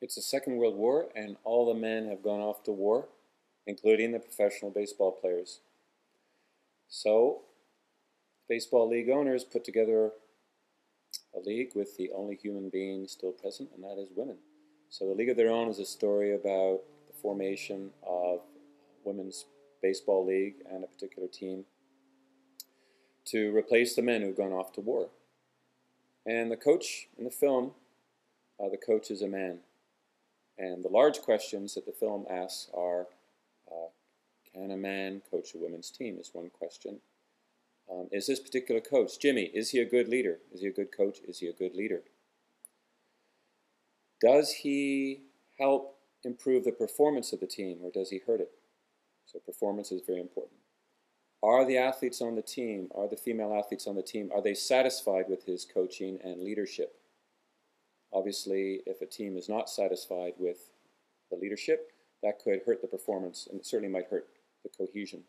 It's the Second World War, and all the men have gone off to war, including the professional baseball players. So, baseball league owners put together a league with the only human being still present, and that is women. So, the League of Their Own is a story about the formation of women's baseball league and a particular team to replace the men who've gone off to war. And the coach in the film, the coach is a man. And the large questions that the film asks are, can a man coach a women's team is one question. Is this particular coach, Jimmy, is he a good leader? Is he a good coach? Is he a good leader? Does he help improve the performance of the team, or does he hurt it? So performance is very important. Are the athletes on the team, are the female athletes on the team, are they satisfied with his coaching and leadership? Obviously, if a team is not satisfied with the leadership, that could hurt the performance, and it certainly might hurt the cohesion.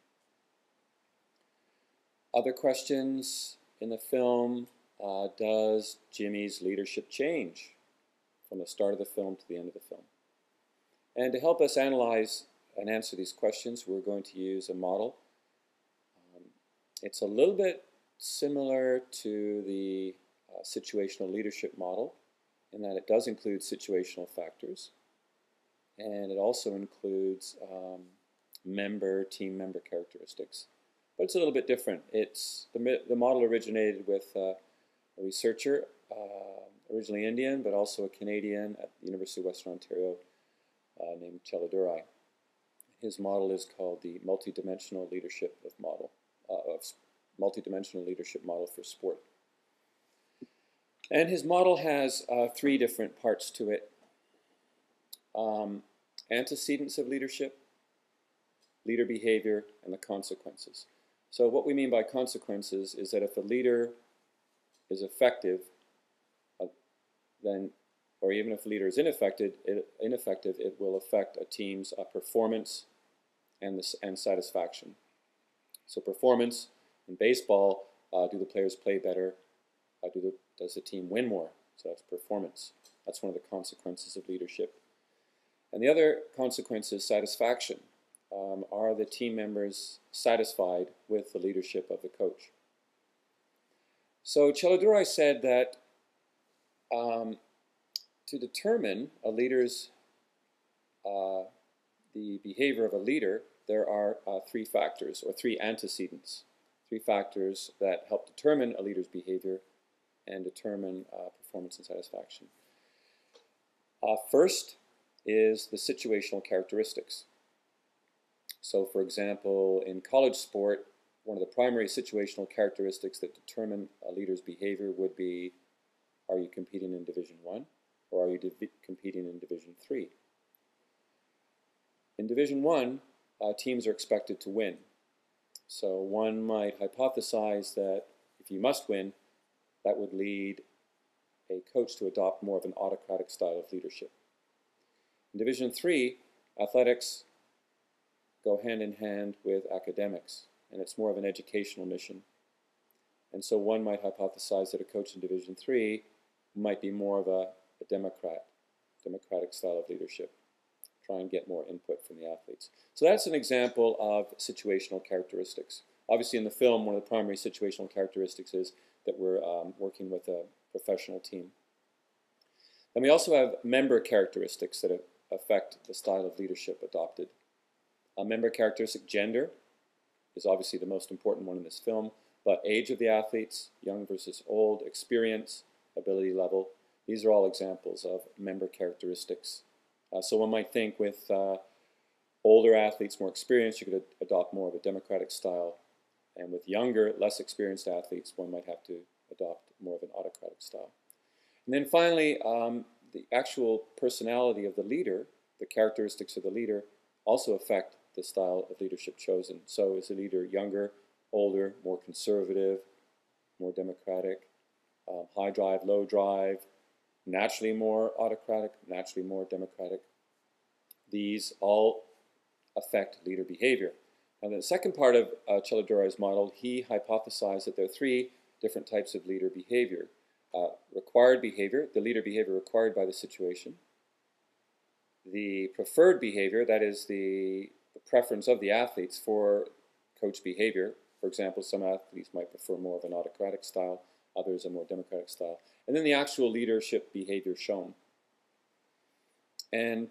Other questions in the film, does Jimmy's leadership change from the start of the film to the end of the film? And to help us analyze and answer these questions, we're going to use a model. It's a little bit similar to the situational leadership model, in that it does include situational factors, and it also includes team member characteristics. But it's a little bit different. The model originated with a researcher, originally Indian, but also a Canadian at the University of Western Ontario, named Cheladurai. His model is called the multidimensional leadership model for sport. And his model has three different parts to it. Antecedents of leadership, leader behavior, and the consequences. So what we mean by consequences is that if a leader is effective, or even if a leader is ineffective, it will affect a team's performance and satisfaction. So performance in baseball, do the players play better? Does the team win more? So that's performance. That's one of the consequences of leadership. And the other consequence is satisfaction. Are the team members satisfied with the leadership of the coach? So Cheladurai said that to determine a leader's the behavior of a leader, there are three factors, or three antecedents. Three factors that help determine a leader's behavior and determine performance and satisfaction. First is the situational characteristics. So, for example, in college sport, one of the primary situational characteristics that determine a leader's behavior would be, are you competing in Division 1 or are you competing in Division 3? In Division 1, teams are expected to win. So one might hypothesize that if you must win, that would lead a coach to adopt more of an autocratic style of leadership. In Division 3, athletics go hand in hand with academics, and it's more of an educational mission. And so one might hypothesize that a coach in Division 3 might be more of a democratic style of leadership, try and get more input from the athletes. So that's an example of situational characteristics. Obviously in the film, one of the primary situational characteristics is that we're working with a professional team. And we also have member characteristics that affect the style of leadership adopted. A member characteristic, gender, is obviously the most important one in this film, but age of the athletes, young versus old, experience, ability level, these are all examples of member characteristics. So one might think with older athletes, more experienced, you could adopt more of a democratic style. And with younger, less experienced athletes, one might have to adopt more of an autocratic style. And then finally, the actual personality of the leader, the characteristics of the leader, also affect the style of leadership chosen. So is the leader younger, older, more conservative, more democratic, high drive, low drive, naturally more autocratic, naturally more democratic? These all affect leader behavior. Now, the second part of Cheladurai's model, he hypothesized that there are three different types of leader behavior. Required behavior, the leader behavior required by the situation. the preferred behavior, that is the preference of the athletes for coach behavior. For example, some athletes might prefer more of an autocratic style, others a more democratic style. And then the actual leadership behavior shown. And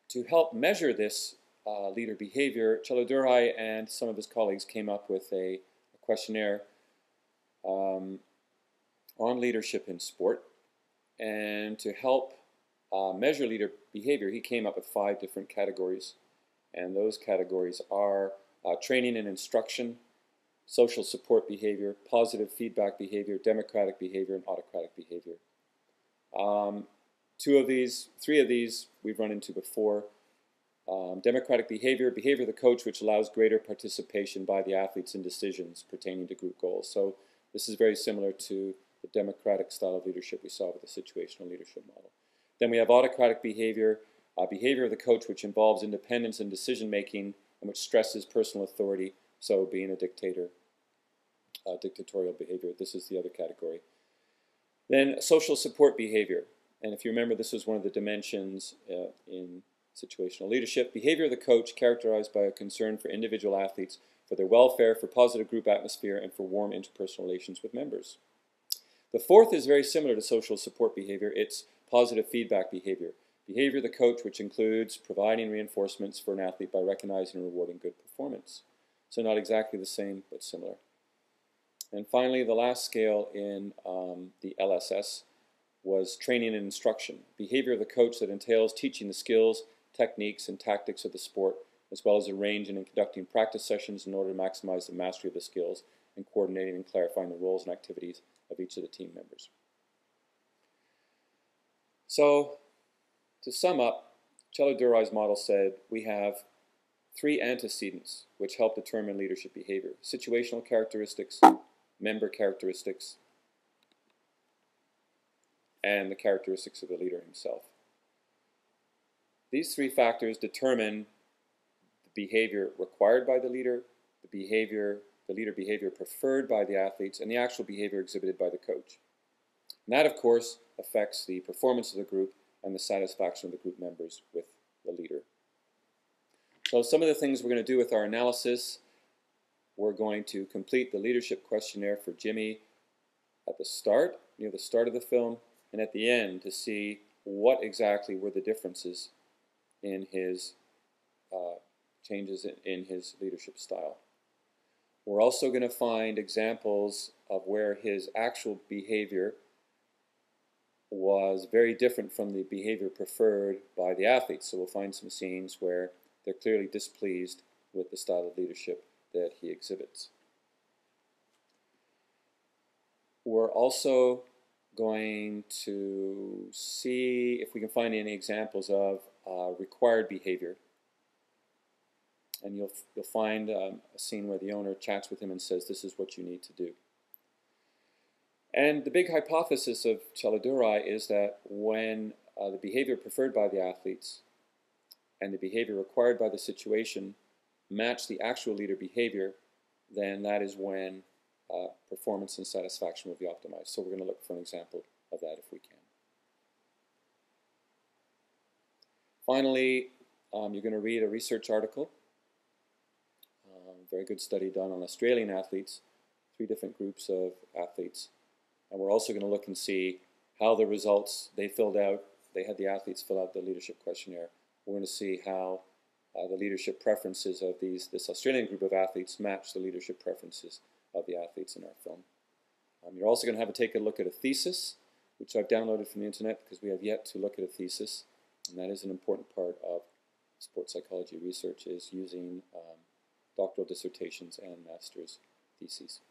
to help measure this leader behavior, Cheladurai and some of his colleagues came up with a questionnaire on leadership in sport. And to help measure leader behavior, he came up with 5 different categories. And those categories are training and instruction, social support behavior, positive feedback behavior, democratic behavior, and autocratic behavior. 3 of these we've run into before. Democratic behavior, behavior of the coach, which allows greater participation by the athletes in decisions pertaining to group goals. So this is very similar to the democratic style of leadership we saw with the situational leadership model. Then we have autocratic behavior, behavior of the coach, which involves independence and decision-making and which stresses personal authority, so being a dictator, dictatorial behavior. This is the other category. Then social support behavior. And if you remember, this is one of the dimensions in situational leadership. Behavior of the coach characterized by a concern for individual athletes, for their welfare, for positive group atmosphere, and for warm interpersonal relations with members. The 4th is very similar to social support behavior. It's positive feedback behavior. Behavior of the coach, which includes providing reinforcements for an athlete by recognizing and rewarding good performance. So not exactly the same, but similar. And finally, the last scale in the LSS was training and instruction. Behavior of the coach that entails teaching the skills, techniques, and tactics of the sport, as well as arranging and conducting practice sessions in order to maximize the mastery of the skills and coordinating and clarifying the roles and activities of each of the team members. So, to sum up, Cheladurai's model said we have 3 antecedents which help determine leadership behavior: situational characteristics, member characteristics, and the characteristics of the leader himself. These 3 factors determine the behavior required by the leader, the leader behavior preferred by the athletes, and the actual behavior exhibited by the coach. And that, of course, affects the performance of the group and the satisfaction of the group members with the leader. So some of the things we're going to do with our analysis: we're going to complete the leadership questionnaire for Jimmy at the start, near the start of the film, and at the end to see what exactly were the differences in his changes in his leadership style. We're also going to find examples of where his actual behavior was very different from the behavior preferred by the athletes. So we'll find some scenes where they're clearly displeased with the style of leadership that he exhibits. We're also going to see if we can find any examples of required behavior. And you'll find a scene where the owner chats with him and says, "This is what you need to do." And the big hypothesis of Cheladurai is that when the behavior preferred by the athletes and the behavior required by the situation match the actual leader behavior, then that is when performance and satisfaction will be optimized. So we're going to look for an example of that if we can. Finally, you're going to read a research article, very good study done on Australian athletes, 3 different groups of athletes. And we're also going to look and see how the results they filled out, they had the athletes fill out the leadership questionnaire. We're going to see how the leadership preferences of this Australian group of athletes match the leadership preferences of the athletes in our film. You're also going to have to take a look at a thesis, which I've downloaded from the internet because we have yet to look at a thesis. And that is an important part of sports psychology research, is using doctoral dissertations and master's theses.